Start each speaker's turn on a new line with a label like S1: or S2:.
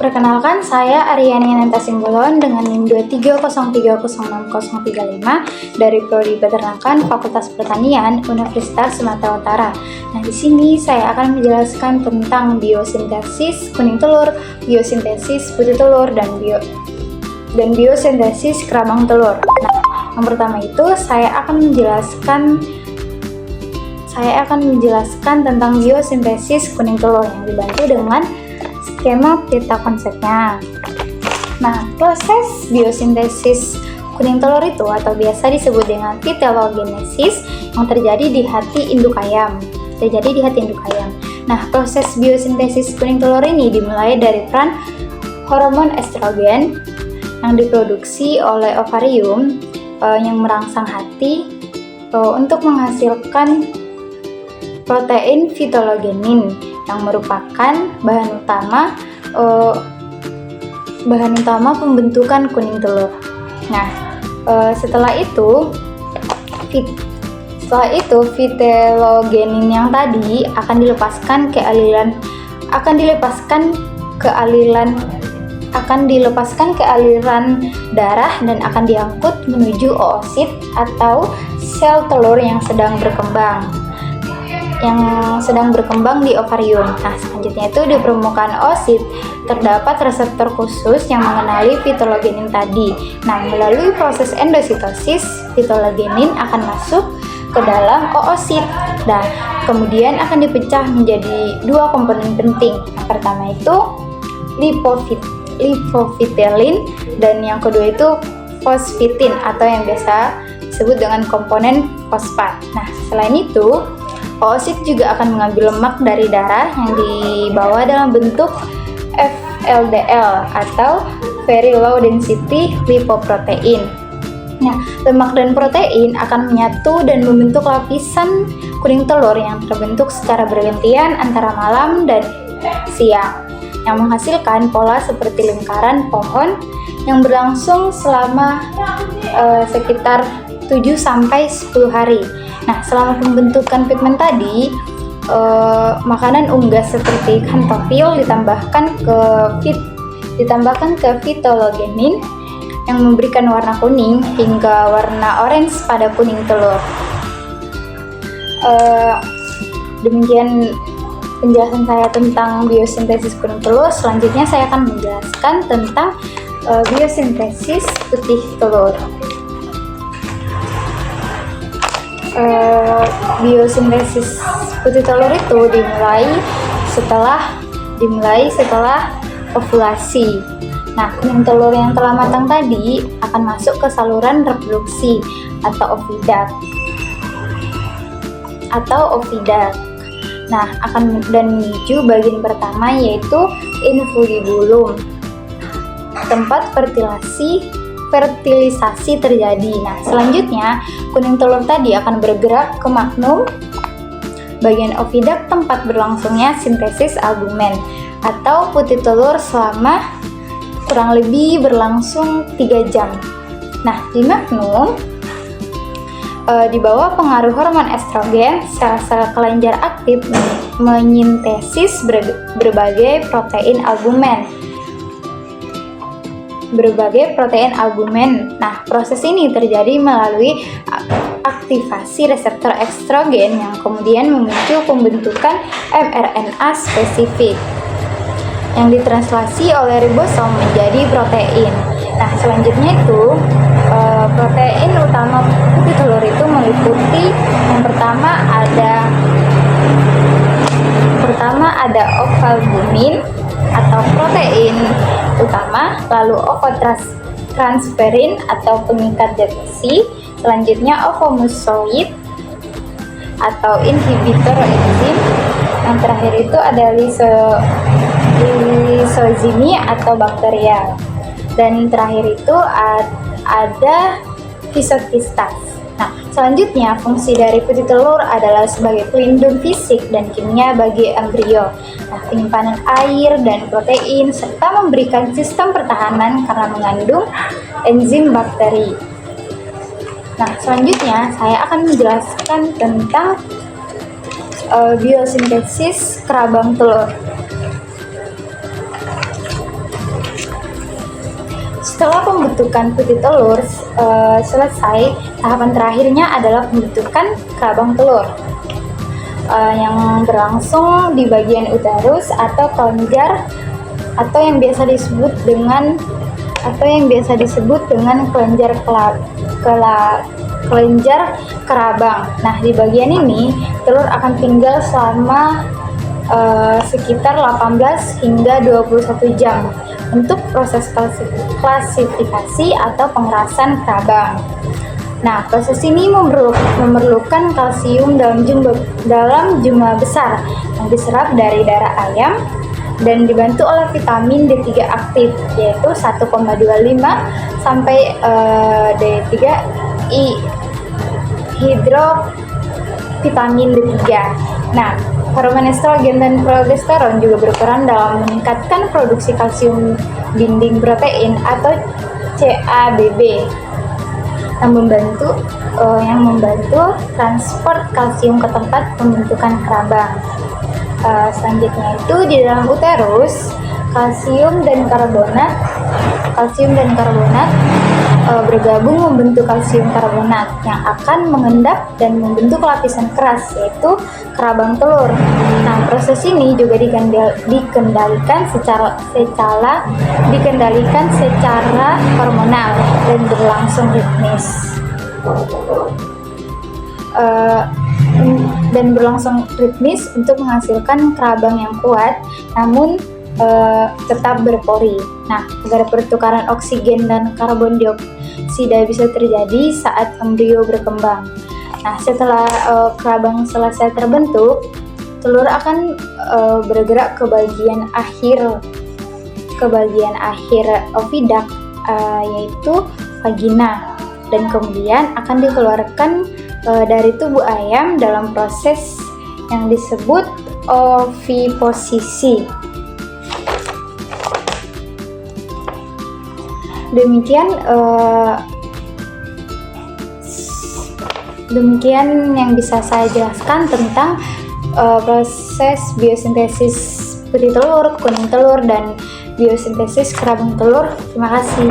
S1: Perkenalkan, saya Aryani Ananta Simbolon dengan NIM 230306035 dari Prodi Peternakan Fakultas Pertanian Universitas Sumatera Utara. Nah, di sini saya akan menjelaskan tentang biosintesis kuning telur, biosintesis putih telur, dan biosintesis kerabang telur. Nah, yang pertama itu saya akan menjelaskan tentang biosintesis kuning telur yang dibantu dengan skema peta konsepnya. Nah, proses biosintesis kuning telur itu atau biasa disebut dengan vitelogenesis yang terjadi di hati induk ayam. Nah, proses biosintesis kuning telur ini dimulai dari peran hormon estrogen yang diproduksi oleh ovarium yang merangsang hati untuk menghasilkan protein fitologenin yang merupakan bahan utama pembentukan kuning telur. Nah, setelah itu fitelogenin yang tadi akan dilepaskan ke aliran darah dan akan diangkut menuju oosit atau sel telur yang sedang berkembang di ovarium. Nah, selanjutnya itu di permukaan oosit terdapat reseptor khusus yang mengenali fitologenin tadi. Nah, melalui proses endositosis, fitologenin akan masuk ke dalam oosit. Nah, kemudian akan dipecah menjadi dua komponen penting. Yang pertama itu lipofitelin dan yang kedua itu fosfitin atau yang biasa disebut dengan komponen fosfat. Nah, selain itu oosit juga akan mengambil lemak dari darah yang dibawa dalam bentuk VLDL atau very low density lipoprotein. Nah, lemak dan protein akan menyatu dan membentuk lapisan kuning telur yang terbentuk secara bergantian antara malam dan siang, yang menghasilkan pola seperti lingkaran pohon yang berlangsung selama sekitar 7-10 hari. Nah, selama pembentukan pigmen tadi, makanan unggas seperti xanthofil ditambahkan ke fitologenin yang memberikan warna kuning hingga warna orange pada kuning telur. Demikian penjelasan saya tentang biosintesis kuning telur. Selanjutnya saya akan menjelaskan tentang biosintesis putih telur. Biosintesis putih telur itu dimulai setelah ovulasi. Nah, kuning telur yang telah matang tadi akan masuk ke saluran reproduksi atau ovidak. Nah, dan menuju bagian pertama yaitu infundibulum, tempat fertilisasi terjadi. Nah, selanjutnya kuning telur tadi akan bergerak ke magnum, bagian ovidak tempat berlangsungnya sintesis albumen atau putih telur selama kurang lebih berlangsung 3 jam. Nah, di magnum di bawah pengaruh hormon estrogen, sel-sel kelenjar aktif menyintesis berbagai protein albumen. Nah, proses ini terjadi melalui aktivasi reseptor estrogen yang kemudian memicu pembentukan mRNA spesifik yang ditranslasi oleh ribosom menjadi protein. Nah, selanjutnya itu protein utama putih telur itu meliputi yang pertama ada ovalbumin atau protein utama, lalu ovotransferin atau pengikat deteksi, selanjutnya ovomucoid atau inhibitor enzim, yang terakhir itu ada lisozimi atau bakterial, dan terakhir itu ada fitokistas. Nah, selanjutnya fungsi dari putih telur adalah sebagai pelindung fisik dan kimia bagi embrio. Nah, penyimpanan air dan protein serta memberikan sistem pertahanan karena mengandung enzim bakteri. Nah, selanjutnya saya akan menjelaskan tentang biosintesis kerabang telur. setelah pembentukan putih telur selesai, tahapan terakhirnya adalah pembentukan kerabang telur yang berlangsung di bagian uterus atau kelenjar atau yang biasa disebut dengan kelenjar kerabang. Nah, di bagian ini telur akan tinggal selama sekitar 18 hingga 21 jam untuk proses klasifikasi atau pengerasan kerabang. Nah, proses ini memerlukan kalsium dalam jumlah besar yang diserap dari darah ayam dan dibantu oleh vitamin D3 aktif, yaitu 1,25 sampai D3 hidrovitamin D3. Nah, hormon estrogen dan progesteron juga berperan dalam meningkatkan produksi kalsium dinding protein atau CABB yang membantu transport kalsium ke tempat pembentukan kerabang. Selanjutnya itu di dalam uterus, kalsium dan karbonat bergabung membentuk kalsium karbonat yang akan mengendap dan membentuk lapisan keras, yaitu kerabang telur. Nah, proses ini juga dikendalikan secara hormonal dan berlangsung ritmis untuk menghasilkan kerabang yang kuat namun tetap berpori. Nah, agar pertukaran oksigen dan karbon dioksida bisa terjadi saat embrio berkembang. Nah, setelah kerabang selesai terbentuk, telur akan bergerak ke bagian akhir oviduct, yaitu vagina, dan kemudian akan dikeluarkan dari tubuh ayam dalam proses yang disebut oviposisi. Demikian yang bisa saya jelaskan tentang proses biosintesis putih telur, kuning telur, dan biosintesis kerabang telur. Terima kasih.